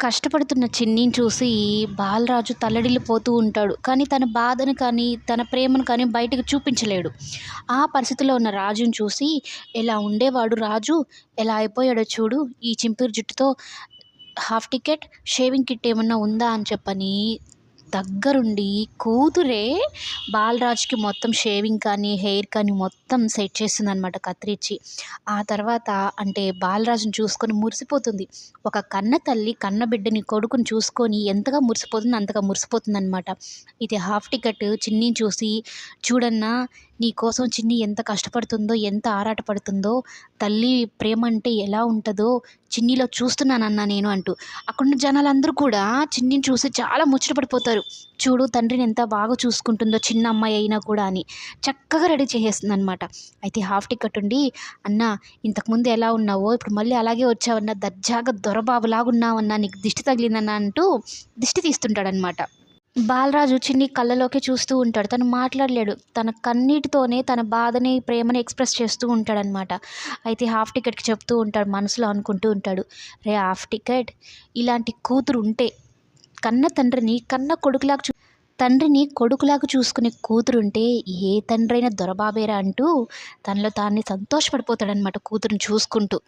కష్టపడుతున్న చిన్నిని చూసి బాలరాజు తల్లడిల్లిపోతూ ఉంటాడు. కానీ తన బాధను కానీ, తన ప్రేమను కానీ బయటకు చూపించలేడు. ఆ పరిస్థితిలో ఉన్న రాజుని చూసి, ఎలా ఉండేవాడు రాజు, ఎలా అయిపోయాడో చూడు ఈ చింపిరి జుట్టుతో, హాఫ్ టికెట్, షేవింగ్ కిట్ ఏమన్నా ఉందా అని చెప్పని దగ్గరుండి కూతురే బాలరాజుకి మొత్తం షేవింగ్ కానీ, హెయిర్ కానీ మొత్తం సెట్ చేస్తుందనమాట కత్తిరించి. ఆ తర్వాత అంటే బాలరాజుని చూసుకొని మురిసిపోతుంది. ఒక కన్న తల్లి కన్న బిడ్డని, కొడుకుని చూసుకొని ఎంతగా మురిసిపోతుందో అంతగా మురిసిపోతుందనమాట. ఇది హాఫ్ టికెట్ చిన్నిని చూసి, చూడన్నా నీకోసం చిన్ని ఎంత కష్టపడుతుందో, ఎంత ఆరాటపడుతుందో, తల్లి ప్రేమ అంటే ఎలా ఉంటుందో చిన్నిలో చూస్తున్నానన్నా నేను అంటూ. అక్కడున్న జనాలందరూ కూడా చిన్నిని చూసి చాలా ముచ్చట పడిపోతారు. చూడు తండ్రిని ఎంత బాగా చూసుకుంటుందో చిన్న అమ్మాయి అయినా కూడా అని. చక్కగా రెడీ చేసేస్తుందనమాట. అయితే హాఫ్ టికెట్ ఉండి, "అన్నా ఇంతకుముందు ఎలా ఉన్నావో ఇప్పుడు మళ్ళీ అలాగే వచ్చావన్నా, దర్జాగా దొరబాబులాగా ఉన్నావన్నా, నీకు దిష్టి తగిలిందన్నా" అంటూ దిష్టి తీస్తుంటాడనమాట. బాలరాజు చిన్ని కళ్ళలోకి చూస్తూ ఉంటాడు. తను మాట్లాడలేడు. తన కన్నీటితోనే తన బాధని, ప్రేమని ఎక్స్‌ప్రెస్ చేస్తూ ఉంటాడనమాట. అయితే హాఫ్ టికెట్‌కి చెప్తూ ఉంటాడు. మనసులో అనుకుంటూ ఉంటాడు. "రేయ్ హాఫ్ టికెట్, ఇలాంటి కూతురు ఉంటే, కన్న తండ్రిని తండ్రిని కొడుకులాగా చూసుకునే కూతురుంటే ఏ తండ్రైనా దొరబాబేరా" అంటూ తనలో తానే సంతోషపడిపోతాడనమాట కూతురిని చూసుకుంటూ.